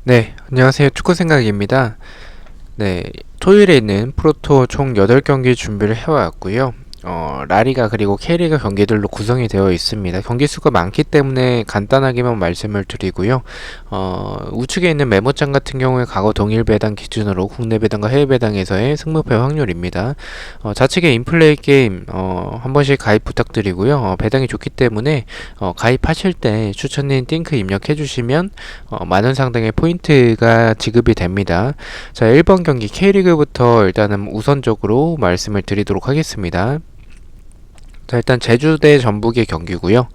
네, 안녕하세요. 축구생각입니다. 네, 토요일에 있는 프로토 총 8경기 준비를 해왔고요. 라리가 그리고 K리그 경기들로 구성이 되어 있습니다. 경기 수가 많기 때문에 간단하게만 말씀을 드리고요. 우측에 있는 메모장 같은 경우에 과거 동일 배당 기준으로 국내 배당과 해외 배당에서의 승무표 확률입니다. 좌측에 인플레이 게임 한 번씩 가입 부탁드리고요. 배당이 좋기 때문에 가입하실 때 추천인 띵크 입력해 주시면 만원 상당의 포인트가 지급이 됩니다. 자, 1번 경기 K리그부터 일단은 우선적으로 말씀을 드리도록 하겠습니다. 자, 일단 제주 대 전북의 경기고요.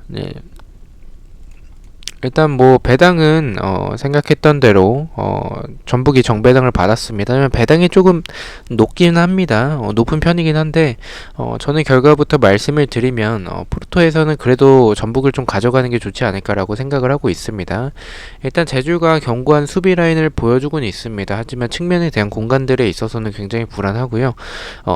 네. 일단 뭐 배당은 생각했던 대로 전북이 정배당을 받았습니다. 하지만 배당이 조금 높긴 합니다. 높은 편이긴 한데 저는 결과부터 말씀을 드리면 포르토에서는 그래도 전북을 좀 가져가는 게 좋지 않을까라고 생각을 하고 있습니다. 일단 제주가 견고한 수비 라인을 보여주고는 있습니다. 하지만 측면에 대한 공간들에 있어서는 굉장히 불안하고요.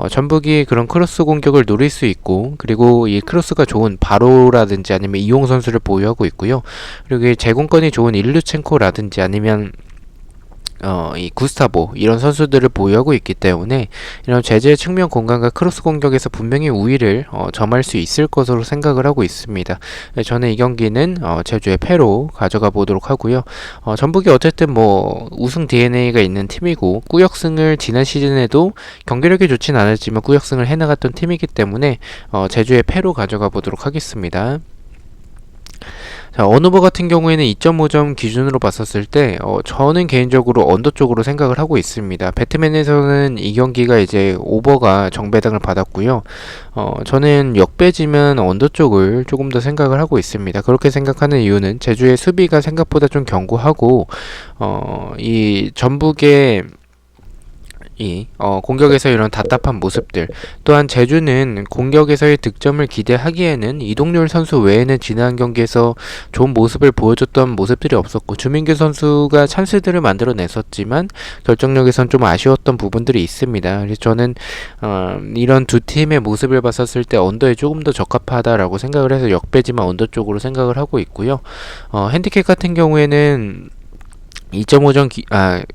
전북이 그런 크로스 공격을 노릴 수 있고, 그리고 이 크로스가 좋은 바로라든지 아니면 이용 선수를 보유하고 있고요. 그리고 제공권이 좋은 일루첸코라든지 아니면 이 구스타보 이런 선수들을 보유하고 있기 때문에 이런 제재의 측면 공간과 크로스 공격에서 분명히 우위를 점할 수 있을 것으로 생각을 하고 있습니다. 저는 이 경기는 제주의 패로 가져가 보도록 하고요. 전북이 어쨌든 뭐 우승 DNA가 있는 팀이고 꾸역승을 지난 시즌에도 경기력이 좋진 않았지만 꾸역승을 해나갔던 팀이기 때문에 제주의 패로 가져가 보도록 하겠습니다. 자, 언어버 같은 경우에는 2.5점 기준으로 봤었을 때 저는 개인적으로 언더 쪽으로 생각을 하고 있습니다. 배트맨에서는 이 경기가 이제 오버가 정배당을 받았고요. 저는 역배지면 언더 쪽을 조금 더 생각을 하고 있습니다. 그렇게 생각하는 이유는 제주의 수비가 생각보다 좀 견고하고 이 전북의 공격에서 이런 답답한 모습들, 또한 제주는 공격에서의 득점을 기대하기에는 이동률 선수 외에는 지난 경기에서 좋은 모습을 보여줬던 모습들이 없었고, 주민규 선수가 찬스들을 만들어냈었지만 결정력에선 좀 아쉬웠던 부분들이 있습니다. 그래서 저는 이런 두 팀의 모습을 봤었을 때 언더에 조금 더 적합하다라고 생각을 해서 역배지만 언더 쪽으로 생각을 하고 있고요. 핸디캡 같은 경우에는 2.5점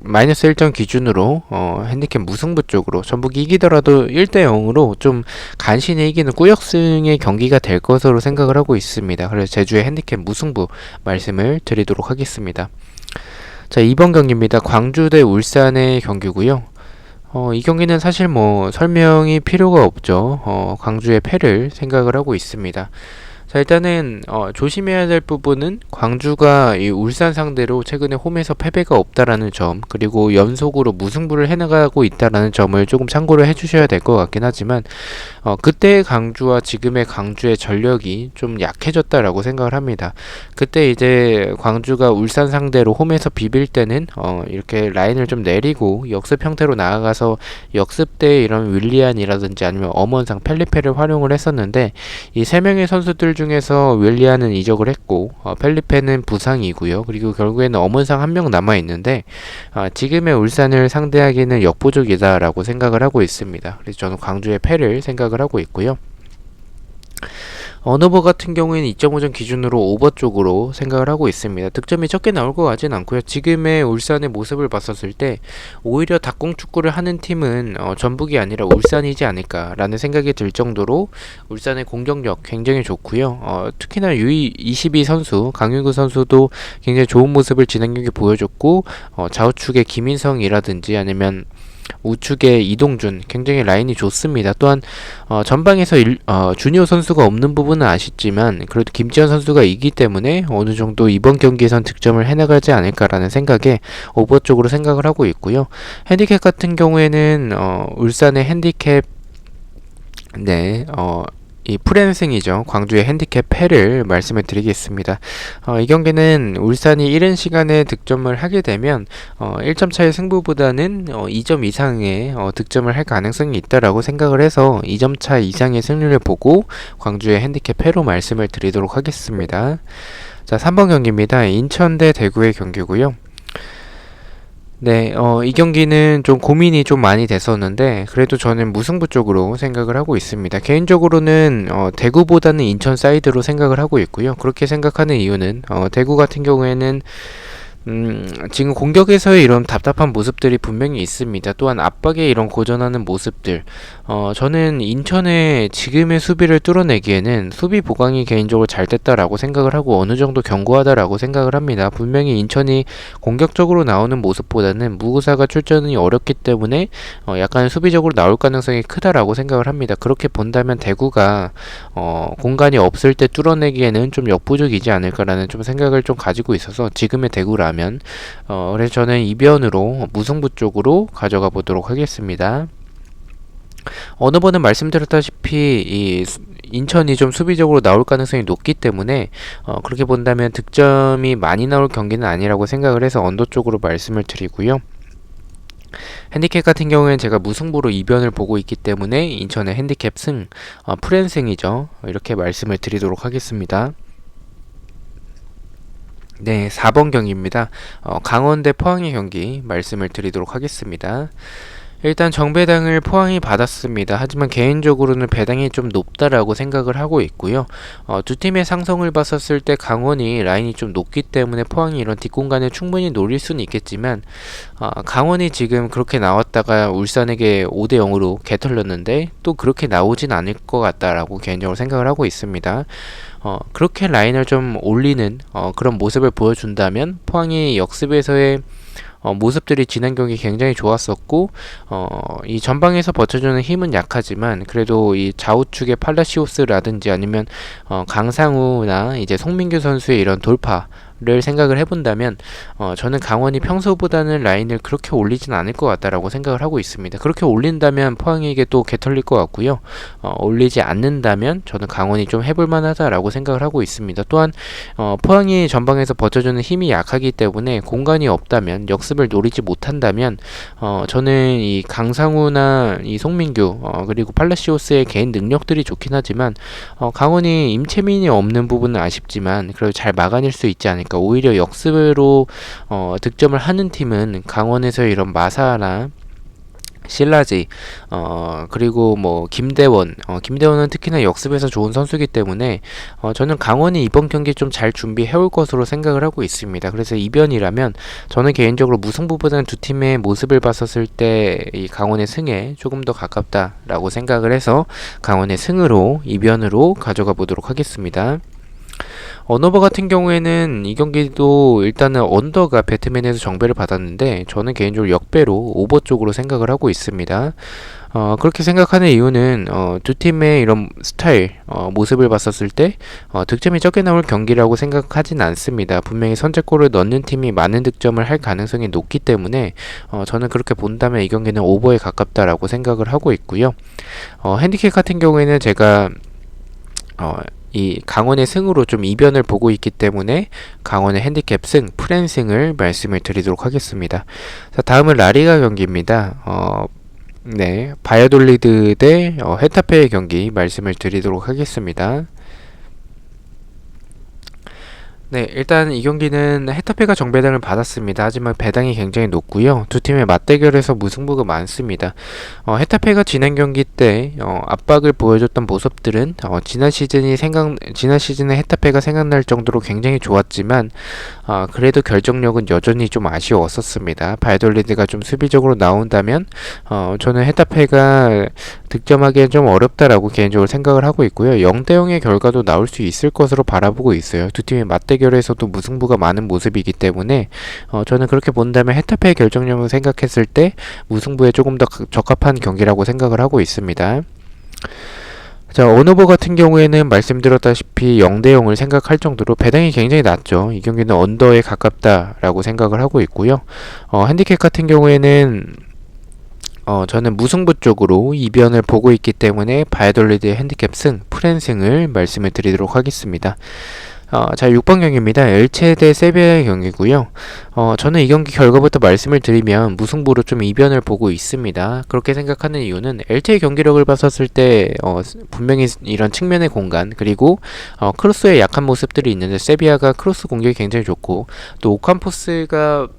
마이너스 1점 기준으로 핸디캡 무승부 쪽으로 전북이 이기더라도 1대 0으로 좀 간신히 이기는 꾸역승의 경기가 될 것으로 생각을 하고 있습니다. 그래서 제주의 핸디캡 무승부 말씀을 드리도록 하겠습니다. 자, 2번 경기입니다. 광주 대 울산의 경기고요. 이 경기는 사실 뭐 설명이 필요가 없죠. 광주의 패를 생각을 하고 있습니다. 자, 일단은 조심해야 될 부분은 광주가 이 울산 상대로 최근에 홈에서 패배가 없다라는 점, 그리고 연속으로 무승부를 해나가고 있다라는 점을 조금 참고를 해주셔야 될 것 같긴 하지만 그때의 강주와 지금의 강주의 전력이 좀 약해졌다라고 생각을 합니다. 그때 이제 광주가 울산 상대로 홈에서 비빌 때는 이렇게 라인을 좀 내리고 역습 형태로 나아가서 역습 때 이런 윌리안이라든지 아니면 엄원상 펠리페를 활용을 했었는데, 이 세 명의 선수들 중에서 윌리안은 이적을 했고 펠리페는 부상이고요. 그리고 결국에는 엄원상 한 명 남아 있는데 지금의 울산을 상대하기는 역부족이다라고 생각을 하고 있습니다. 그래서 저는 광주의 패를 생각을 하고 있고요. 언어버 같은 경우에는 2.5점 기준으로 오버 쪽으로 생각을 하고 있습니다. 득점이 적게 나올 것 같진 않고요. 지금의 울산의 모습을 봤었을 때 오히려 닭공축구를 하는 팀은 전북이 아니라 울산이지 않을까라는 생각이 들 정도로 울산의 공격력 굉장히 좋고요. 특히나 U22 선수 강윤구 선수도 굉장히 좋은 모습을 지난 경기 보여줬고, 좌우측의 김인성이라든지 아니면 우측의 이동준 굉장히 라인이 좋습니다. 또한 전방에서 주니어 선수가 없는 부분은 아쉽지만 그래도 김지현 선수가 있기 때문에 어느 정도 이번 경기에선 득점을 해나가지 않을까라는 생각에 오버 쪽으로 생각을 하고 있고요. 핸디캡 같은 경우에는 울산의 핸디캡 이 프랜승이죠. 광주의 핸디캡 패를 말씀을 드리겠습니다. 이 경기는 울산이 이른 시간에 득점을 하게 되면 1점 차의 승부보다는 2점 이상의 득점을 할 가능성이 있다라고 생각을 해서 2점 차 이상의 승률을 보고 광주의 핸디캡 패로 말씀을 드리도록 하겠습니다. 자, 3번 경기입니다. 인천 대 대구의 경기고요. 네, 이 경기는 좀 고민이 좀 많이 됐었는데 그래도 저는 무승부 쪽으로 생각을 하고 있습니다. 개인적으로는 대구보다는 인천 사이드로 생각을 하고 있고요. 그렇게 생각하는 이유는 대구 같은 경우에는 지금 공격에서의 이런 답답한 모습들이 분명히 있습니다. 또한 압박에 이런 고전하는 모습들. 저는 인천의 지금의 수비를 뚫어내기에는 수비 보강이 개인적으로 잘 됐다라고 생각을 하고 어느 정도 견고하다라고 생각을 합니다. 분명히 인천이 공격적으로 나오는 모습보다는 무구사가 출전이 어렵기 때문에 약간 수비적으로 나올 가능성이 크다라고 생각을 합니다. 그렇게 본다면 대구가 공간이 없을 때 뚫어내기에는 좀 역부족이지 않을까라는 좀 생각을 좀 가지고 있어서 지금의 대구라면 그래서 저는 이변으로 무승부 쪽으로 가져가 보도록 하겠습니다. 어느 번은 말씀드렸다시피 인천이 좀 수비적으로 나올 가능성이 높기 때문에 그렇게 본다면 득점이 많이 나올 경기는 아니라고 생각을 해서 언더 쪽으로 말씀을 드리고요. 핸디캡 같은 경우에는 제가 무승부로 이변을 보고 있기 때문에 인천의 핸디캡 승, 프랜승이죠. 이렇게 말씀을 드리도록 하겠습니다. 네, 4번 경기입니다. 강원 대 포항의 경기 말씀을 드리도록 하겠습니다. 일단 정배당을 포항이 받았습니다. 하지만 개인적으로는 배당이 좀 높다라고 생각을 하고 있고요. 두 팀의 상성을 봤었을 때 강원이 라인이 좀 높기 때문에 포항이 이런 뒷공간을 충분히 노릴 수는 있겠지만 강원이 지금 그렇게 나왔다가 울산에게 5대 0으로 개털렸는데 또 그렇게 나오진 않을 것 같다라고 개인적으로 생각을 하고 있습니다. 그렇게 라인을 좀 올리는 그런 모습을 보여준다면 포항이 역습에서의 모습들이 지난 경기 굉장히 좋았었고 이 전방에서 버텨주는 힘은 약하지만 그래도 이 좌우측의 팔라시오스라든지 아니면 강상우나 이제 송민규 선수의 이런 돌파를 생각을 해본다면 저는 강원이 평소보다는 라인을 그렇게 올리진 않을 것 같다라고 생각을 하고 있습니다. 그렇게 올린다면 포항에게 또 개털릴 것 같고요. 올리지 않는다면 저는 강원이 좀 해볼 만하다라고 생각을 하고 있습니다. 또한 포항이 전방에서 버텨주는 힘이 약하기 때문에 공간이 없다면 역습을 노리지 못한다면 저는 이 강상우나 이 송민규 그리고 팔라시오스의 개인 능력들이 좋긴 하지만 강원이 임채민이 없는 부분은 아쉽지만 그래도 잘 막아낼 수 있지 않을까. 오히려 역습으로 득점을 하는 팀은 강원에서 이런 마사나 실라지 그리고 뭐 김대원은 특히나 역습에서 좋은 선수이기 때문에 저는 강원이 이번 경기 좀 잘 준비해올 것으로 생각을 하고 있습니다. 그래서 이변이라면 저는 개인적으로 무승부보다는 두 팀의 모습을 봤었을 때 이 강원의 승에 조금 더 가깝다라고 생각을 해서 강원의 승으로 이변으로 가져가 보도록 하겠습니다. 언어버 같은 경우에는 이 경기도 일단은 언더가 배트맨에서 정배를 받았는데 저는 개인적으로 역배로 오버 쪽으로 생각을 하고 있습니다. 그렇게 생각하는 이유는 두 팀의 이런 스타일, 모습을 봤었을 때 득점이 적게 나올 경기라고 생각하진 않습니다. 분명히 선제골을 넣는 팀이 많은 득점을 할 가능성이 높기 때문에 저는 그렇게 본다면 이 경기는 오버에 가깝다라고 생각을 하고 있고요. 핸디캡 같은 경우에는 제가 이 강원의 승으로 좀 이변을 보고 있기 때문에 강원의 핸디캡 승, 프랜승을 말씀을 드리도록 하겠습니다. 자, 다음은 라리가 경기입니다. 네, 바이아돌리드 대 헤타페의 경기 말씀을 드리도록 하겠습니다. 네, 일단 이 경기는 헤타페가 정배당을 받았습니다. 하지만 배당이 굉장히 높고요. 두 팀의 맞대결에서 무승부가 많습니다. 헤타페가 지난 경기 때 압박을 보여줬던 모습들은 지난 시즌의 헤타페가 생각날 정도로 굉장히 좋았지만 그래도 결정력은 여전히 좀 아쉬웠었습니다. 바이돌리드가 좀 수비적으로 나온다면 저는 헤타페가 득점하기엔 좀 어렵다라고 개인적으로 생각을 하고 있고요. 0대 0의 결과도 나올 수 있을 것으로 바라보고 있어요. 두 팀의 맞대결에서도 무승부가 많은 모습이기 때문에 저는 그렇게 본다면 헤타페의 결정력을 생각했을 때 무승부에 조금 더 적합한 경기라고 생각을 하고 있습니다. 자, 언어버 같은 경우에는 말씀드렸다시피 0대 0을 생각할 정도로 배당이 굉장히 낮죠. 이 경기는 언더에 가깝다라고 생각을 하고 있고요. 핸디캡 같은 경우에는 저는 무승부 쪽으로 이변을 보고 있기 때문에 바이돌리드의 핸디캡 승, 프랜승을 말씀을 드리도록 하겠습니다. 자, 6번 경기입니다. 엘체 대 세비야의 경기고요. 저는 이 경기 결과부터 말씀을 드리면 무승부로 좀 이변을 보고 있습니다. 그렇게 생각하는 이유는 엘체의 경기력을 봤었을 때 분명히 이런 측면의 공간 그리고 크로스의 약한 모습들이 있는데 세비야가 크로스 공격이 굉장히 좋고 또 오캄포스가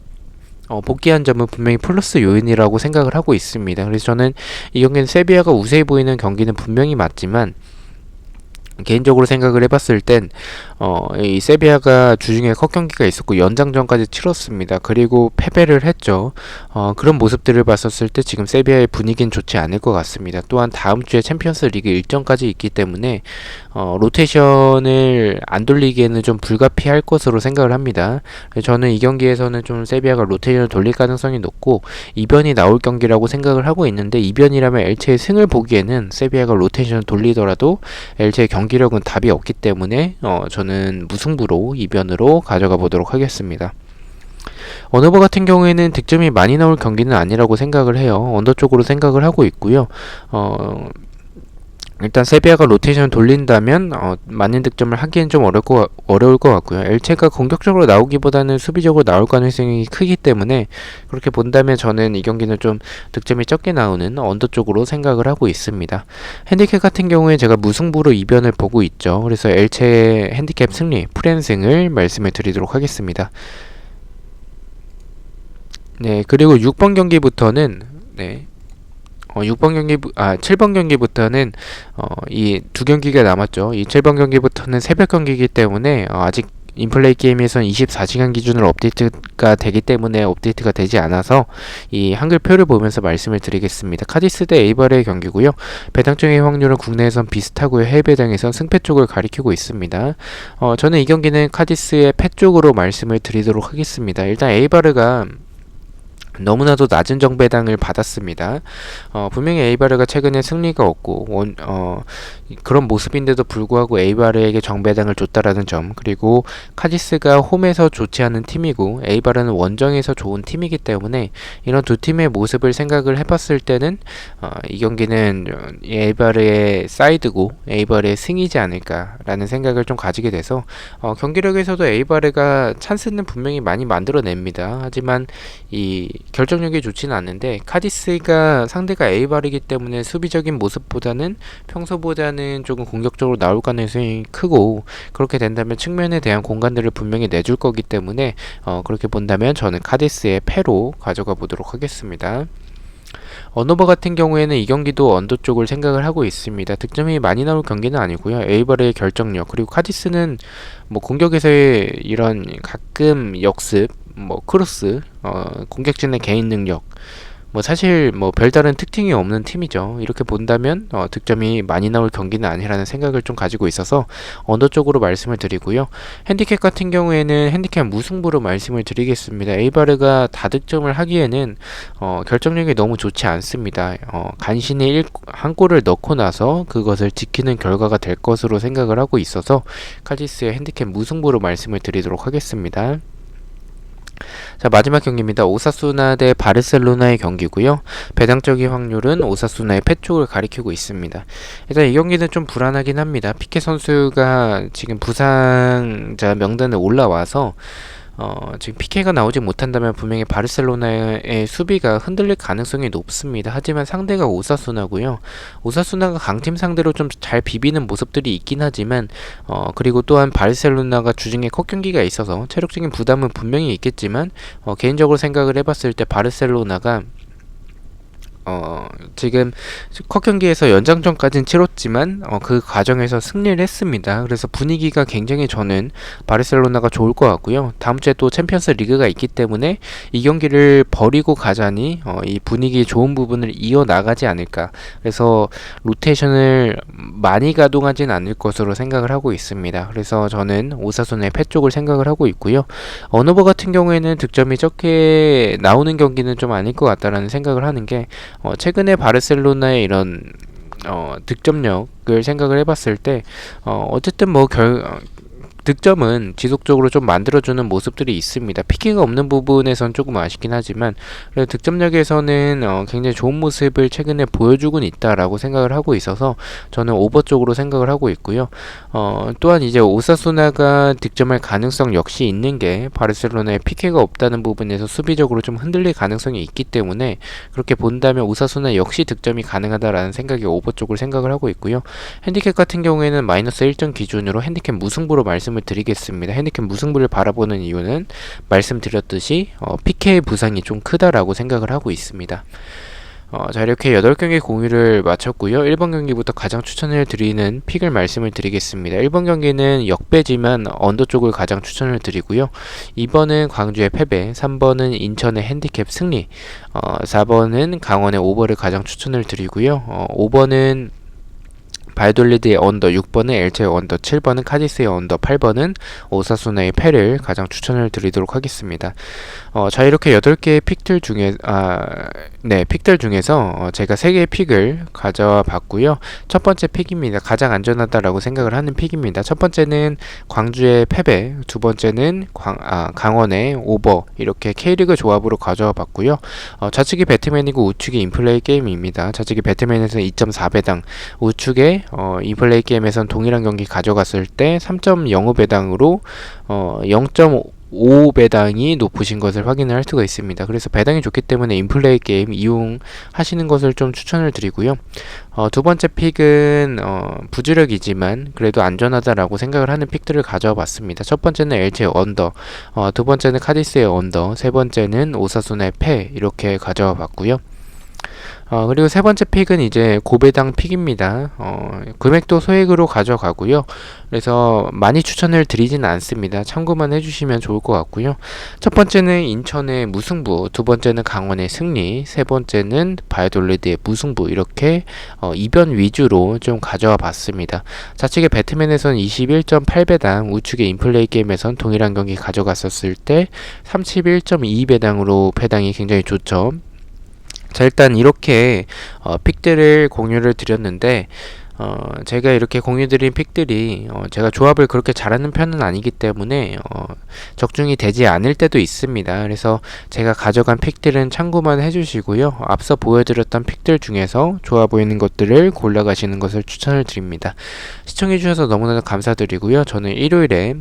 복귀한 점은 분명히 플러스 요인이라고 생각을 하고 있습니다. 그래서 저는 이 경기는 세비야가 우세해 보이는 경기는 분명히 맞지만 개인적으로 생각을 해봤을 땐, 이 세비야가 주중에 컷 경기가 있었고 연장전까지 치렀습니다. 그리고 패배를 했죠. 그런 모습들을 봤었을 때 지금 세비야의 분위기는 좋지 않을 것 같습니다. 또한 다음 주에 챔피언스 리그 일정까지 있기 때문에 로테이션을 안 돌리기에는 좀 불가피할 것으로 생각을 합니다. 저는 이 경기에서는 좀 세비야가 로테이션을 돌릴 가능성이 높고 이변이 나올 경기라고 생각을 하고 있는데, 이변이라면 엘체의 승을 보기에는 세비야가 로테이션을 돌리더라도 엘체의 경기력은 답이 없기 때문에 저는 무승부로 이변으로 가져가 보도록 하겠습니다. 언어버 같은 경우에는 득점이 많이 나올 경기는 아니라고 생각을 해요. 언더 쪽으로 생각을 하고 있고요. 일단 세비야가 로테이션을 돌린다면 많은 득점을 하기엔 좀 어려울 것 같고요. 엘체가 공격적으로 나오기보다는 수비적으로 나올 가능성이 크기 때문에 그렇게 본다면 저는 이 경기는 좀 득점이 적게 나오는 언더 쪽으로 생각을 하고 있습니다. 핸디캡 같은 경우에 제가 무승부로 이변을 보고 있죠. 그래서 엘체의 핸디캡 승리, 프랜승을 말씀을 드리도록 하겠습니다. 네, 그리고 6번 경기부터는 7번 경기부터는 이 두 경기가 남았죠. 이 7번 경기부터는 새벽 경기이기 때문에 아직 인플레이 게임에선 24시간 기준으로 업데이트가 되기 때문에 업데이트가 되지 않아서 이 한글표를 보면서 말씀을 드리겠습니다. 카디스 대 에이바르의 경기고요. 배당적인 확률은 국내에선 비슷하고요. 해외 배당에선 승패 쪽을 가리키고 있습니다. 저는 이 경기는 카디스의 패 쪽으로 말씀을 드리도록 하겠습니다. 일단 에이바르가 너무나도 낮은 정배당을 받았습니다. 분명히 에이바르가 최근에 승리가 없고 그런 모습인데도 불구하고 에이바르에게 정배당을 줬다라는 점, 그리고 카디스가 홈에서 좋지 않은 팀이고 에이바르는 원정에서 좋은 팀이기 때문에 이런 두 팀의 모습을 생각을 해봤을 때는 이 경기는 에이바르의 사이드고 에이바르의 승이지 않을까라는 생각을 좀 가지게 돼서 경기력에서도 에이바르가 찬스는 분명히 많이 만들어냅니다. 하지만 이 결정력이 좋지는 않는데 카디스가 상대가 에이바르이기 때문에 수비적인 모습보다는 평소보다는 조금 공격적으로 나올 가능성이 크고, 그렇게 된다면 측면에 대한 공간들을 분명히 내줄 거기 때문에 그렇게 본다면 저는 카디스의 패로 가져가 보도록 하겠습니다. 언어버 같은 경우에는 이 경기도 언더 쪽을 생각을 하고 있습니다. 득점이 많이 나올 경기는 아니고요. 에이바르의 결정력, 그리고 카디스는 뭐 공격에서의 이런 가끔 역습, 뭐 크로스, 공격진의 개인 능력, 뭐 사실 뭐 별다른 특징이 없는 팀이죠. 이렇게 본다면 득점이 많이 나올 경기는 아니라는 생각을 좀 가지고 있어서 언더 쪽으로 말씀을 드리고요. 핸디캡 같은 경우에는 핸디캡 무승부로 말씀을 드리겠습니다. 에이바르가 다득점을 하기에는 결정력이 너무 좋지 않습니다. 간신히 한 골을 넣고 나서 그것을 지키는 결과가 될 것으로 생각을 하고 있어서 카디스의 핸디캡 무승부로 말씀을 드리도록 하겠습니다. 자, 마지막 경기입니다. 오사수나 대 바르셀로나의 경기고요. 배당적인 확률은 오사수나의 패 쪽을 가리키고 있습니다. 일단 이 경기는 좀 불안하긴 합니다. 피케 선수가 지금 부상자 명단에 올라와서 지금 피케가 나오지 못한다면 분명히 바르셀로나의 수비가 흔들릴 가능성이 높습니다. 하지만 상대가 오사수나고요. 오사수나가 강팀 상대로 좀 잘 비비는 모습들이 있긴 하지만 그리고 또한 바르셀로나가 주중에 컷 경기가 있어서 체력적인 부담은 분명히 있겠지만 개인적으로 생각을 해봤을 때 바르셀로나가 지금 컷 경기에서 연장전까지는 치렀지만 그 과정에서 승리를 했습니다. 그래서 분위기가 굉장히 저는 바르셀로나가 좋을 것 같고요. 다음 주에 또 챔피언스 리그가 있기 때문에 이 경기를 버리고 가자니 이 분위기 좋은 부분을 이어나가지 않을까. 그래서 로테이션을 많이 가동하진 않을 것으로 생각을 하고 있습니다. 그래서 저는 오사수나의 패 쪽을 생각을 하고 있고요. 언어버 같은 경우에는 득점이 적게 나오는 경기는 좀 아닐 것 같다라는 생각을 하는 게, 최근에 바르셀로나의 이런 득점력을 생각을 해봤을 때 어쨌든 뭐 득점은 지속적으로 좀 만들어주는 모습들이 있습니다. 피키가 없는 부분에선 조금 아쉽긴 하지만 그래도 득점력에서는 굉장히 좋은 모습을 최근에 보여주곤 있다라고 생각을 하고 있어서 저는 오버 쪽으로 생각을 하고 있고요. 또한 이제 오사수나가 득점할 가능성 역시 있는 게 바르셀로나의 피케가 없다는 부분에서 수비적으로 좀 흔들릴 가능성이 있기 때문에 그렇게 본다면 오사수나 역시 득점이 가능하다라는 생각이 오버 쪽을 생각을 하고 있고요. 핸디캡 같은 경우에는 마이너스 1점 기준으로 핸디캡 무승부로 말씀을 드리겠습니다. 핸디캡 무승부를 바라보는 이유는 말씀드렸듯이 PK의 부상이 좀 크다라고 생각을 하고 있습니다. 자, 이렇게 8경기 공유를 마쳤고요. 1번 경기부터 가장 추천을 드리는 픽을 말씀을 드리겠습니다. 1번 경기는 역배지만 언더 쪽을 가장 추천을 드리고요. 2번은 광주의 패배, 3번은 인천의 핸디캡 승리, 4번은 강원의 오버를 가장 추천을 드리고요. 5번은 바이돌리드의 언더, 6번은 엘체의 언더, 7번은 카디스의 언더, 8번은 오사수나의 패를 가장 추천을 드리도록 하겠습니다. 자, 이렇게 8개의 픽들 중에 픽들 중에서 제가 3개의 픽을 가져와 봤고요. 첫 번째 픽입니다. 가장 안전하다라고 생각을 하는 픽입니다. 첫 번째는 광주의 패배, 두 번째는 강원의 오버, 이렇게 K리그 조합으로 가져와 봤고요. 좌측이 배트맨이고 우측이 인플레이 게임입니다. 좌측이 배트맨에서 2.4배당, 우측에 인플레이 게임에선 동일한 경기 가져갔을 때 3.05배당으로 0.5배당이 높으신 것을 확인을 할 수가 있습니다. 그래서 배당이 좋기 때문에 인플레이 게임 이용하시는 것을 좀 추천을 드리고요. 두 번째 픽은 부주력이지만 그래도 안전하다라고 생각을 하는 픽들을 가져와 봤습니다. 첫 번째는 LG의 언더, 두 번째는 카디스의 언더, 세 번째는 오사수나의 패, 이렇게 가져와 봤고요. 그리고 세 번째 픽은 이제 고배당 픽입니다. 금액도 소액으로 가져가고요. 그래서 많이 추천을 드리진 않습니다. 참고만 해주시면 좋을 것 같고요. 첫 번째는 인천의 무승부, 두 번째는 강원의 승리, 세 번째는 바이돌리드의 무승부, 이렇게 이변 위주로 좀 가져와 봤습니다. 좌측의 배트맨에선 21.8배당, 우측의 인플레이 게임에선 동일한 경기 가져갔었을 때 31.2배당으로 배당이 굉장히 좋죠. 자, 일단 이렇게 픽들을 공유를 드렸는데 제가 이렇게 공유드린 픽들이 제가 조합을 그렇게 잘하는 편은 아니기 때문에 적중이 되지 않을 때도 있습니다. 그래서 제가 가져간 픽들은 참고만 해주시고요. 앞서 보여드렸던 픽들 중에서 좋아 보이는 것들을 골라가시는 것을 추천을 드립니다. 시청해주셔서 너무나 감사드리고요. 저는 일요일에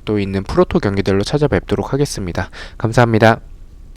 또 있는 프로토 경기들로 찾아뵙도록 하겠습니다. 감사합니다.